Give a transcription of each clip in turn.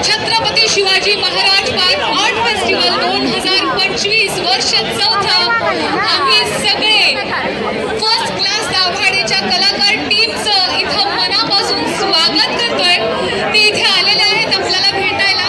Chhatrapati Shivaji Maharaj park art festival 2025 वर्ष चौथा। आम्ही सगळे फर्स्ट क्लास दाभाडेच्या कलाकार टीमचं इथं मनापासून स्वागत करतोय। ते इथे आलेले आहेत आपल्याला भेटायला।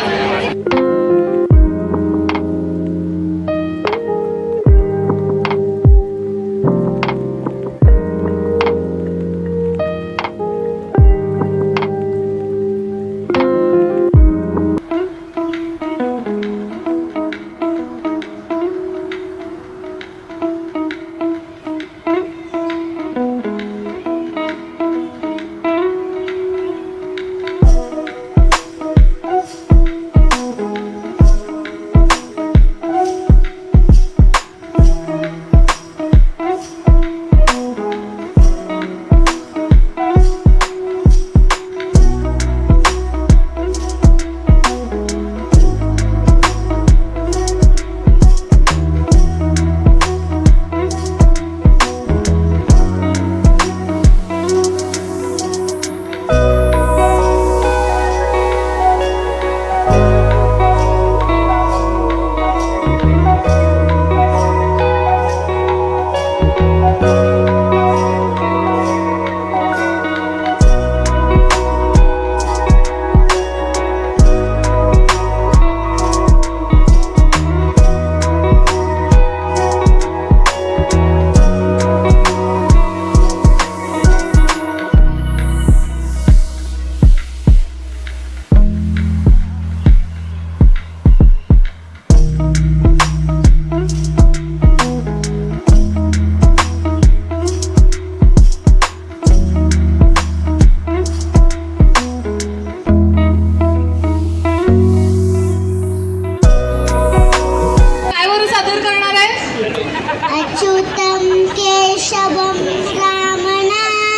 अच्युतं केशवं रामनारायणं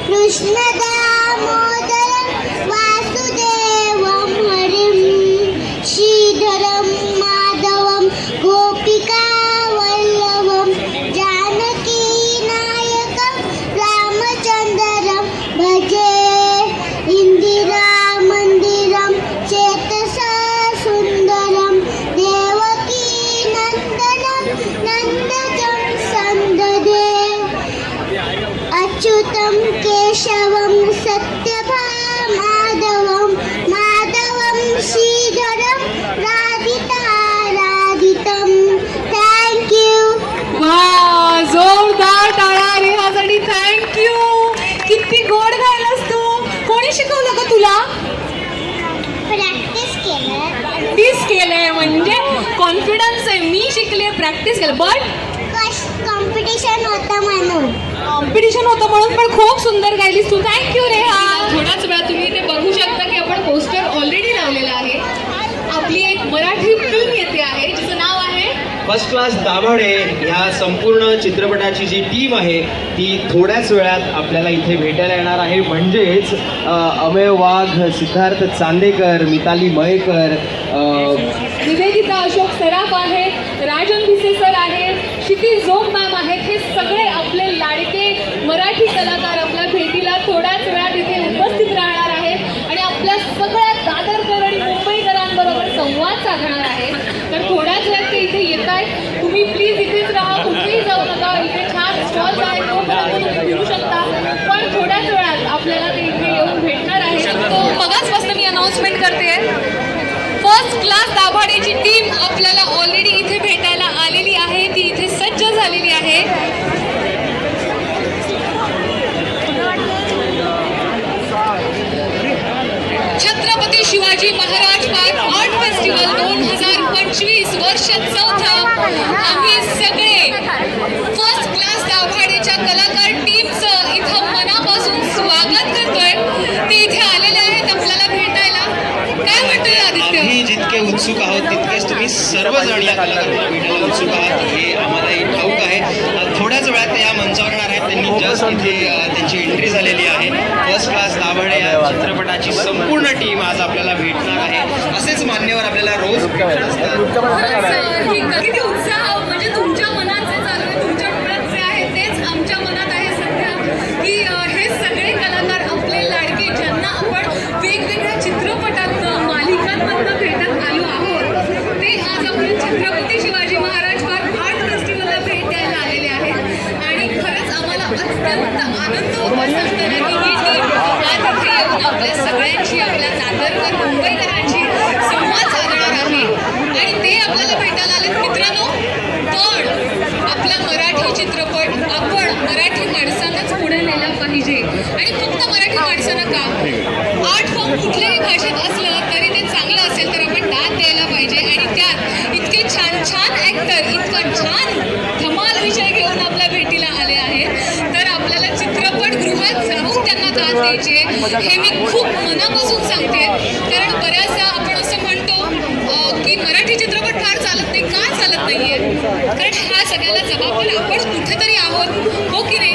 कृष्णदामोदरं वासुदेवं हरिं श्रीधरं माधवं गोपिकावल्लभं जानकीनायकं रामचन्द्रं भजे। इन्दिरामन्दिरं चेतसा सुन्दरं देवकी नन्दजं सन्ददे। अच्युतं केशवं सत्यभामाधवं माधवं श्रीधरं राधितं। Thank you. वाह, जोरदार टाळ्या रे ह्यासाठी। थँक्यू। किती गोड गायलास तू। कोणी शिकवलं का तुला? प्रॅक्टिस केलंय म्हणजे कॉन्फिडन्स आहे। मी शिकले, प्रॅक्टिस केलं, बट कॉम्पिटिशन होतं म्हणून। कॉम्पिटिशन होतं म्हणून, पण खूप सुंदर गायलीस तू। थँक्यू रे। थोड्याच वेळात तुम्ही इथे बघू शकता की आपण पोस्टर ऑलरेडी लावलेलं आहे। आपली एक मराठी फिल्म येते आहे जिचं नाव आहे फर्स्ट क्लास दाभाडे। ह्या संपूर्ण चित्रपटाची जी टीम आहे ती थोड्याच वेळात आपल्याला इथे भेटायला येणार आहे। म्हणजेच अमेय वाघ, सिद्धार्थ चांदेकर, मिताली मयेकर, निवेदिता अशोक सराफ आहेत, राजन भिसे सर आहेत, क्षितिज जोग मॅम आहेत। हे सगळे आपले लाडके मराठी कलाकार आपल्या भेटीला थोड्याच वेळात इथे उपस्थित राहणार आहेत आणि आपल्या सगळ्या दादरकर आणि मुंबईकरांबरोबर संवाद साधणार आहेत। तर थोड्याच वेळात ते इथे येत आहेत। तुम्ही प्लीज इथेच राहा, कुठेही जाऊ नका। इथे छान स्टॉल्स आहेत, तुम्ही फिरू शकता, पण थोड्याच वेळात आपल्याला ते इथे येऊन भेटणार आहे। तो मगाचपासून मी अनाउन्समेंट करते, फर्स्ट क्लास दाभाडेची टीम आपल्याला ऑलरेडी इथे भेटायला आलेली आहे। ती इथे सज्ज झालेली आहे। Chhatrapati Shivaji Maharaj park art festival 2025 वर्ष चौथा। आम्ही सगळे फर्स्ट क्लास दाभाडेच्या कलाकार टीमचं इथं मनापासून स्वागत करतोय। ते इथे आलेले आहेत आपल्याला भेटायला। काय वाटतंय आदित्य? आम्ही जितके उत्सुक आहोत तितकेच तुम्ही सर्वजण या कलाकारांना भेटायला उत्सुक आहात हे आम्हालाही ठाऊक आहे। थोड्याच वेळात या मंचावर येणार आहेत। त्यांनी जस्ट इथे त्यांची एंट्री झालेली आहे। फर्स्ट क्लास दाभाडे या चित्रपटाची संपूर्ण टीम आज आपल्याला भेटणार आहे। असेच मान्यवर आपल्याला रोज भेटत असतात। किती उत्साह, म्हणजे तुमच्या मनात जे चालू आहे, तुमच्या डोळ्यात जे आहे तेच आमच्या मनात आहे सध्या, की हे सगळे कलाकार आपले लाडके ज्यांना आपण वेगवेगळ्या चित्रपटात कुठल्याही भाषेत असलं तरी ते चांगलं असेल तर आपण दाद द्यायला पाहिजे. आणि त्यात इतके छान छान ॲक्टर इतका छान धमाल विषय घेऊन आपल्या भेटीला आले आहेत, तर आपल्याला चित्रपटगृहात जाऊन त्यांना दाद द्यायची आहे हे मी खूप मनापासून सांगते. कारण बऱ्याचदा आपण असं म्हणतो की मराठी चित्रपट फार चालत नाही. का चालत नाही आहे? कारण ह्या सगळ्याला जबाबदार आपण कुठेतरी आहोत, हो की नाही?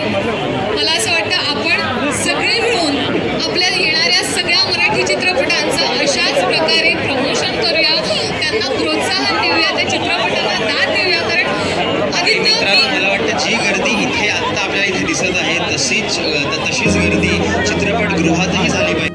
मला असं वाटतं आपण सगळे मिळून आपल्या येणाऱ्या सगळ्या मराठी चित्रपटांचं अशाच प्रकारे प्रमोशन करूया, त्यांना प्रोत्साहन देऊया, त्या चित्रपटांना दाद देऊया. कारण आणि मित्रांनो, मला वाटतं जी गर्दी इथे आत्ता आपल्याला इथे दिसत आहे तशीच गर्दी चित्रपटगृहातही झाली पाहिजे.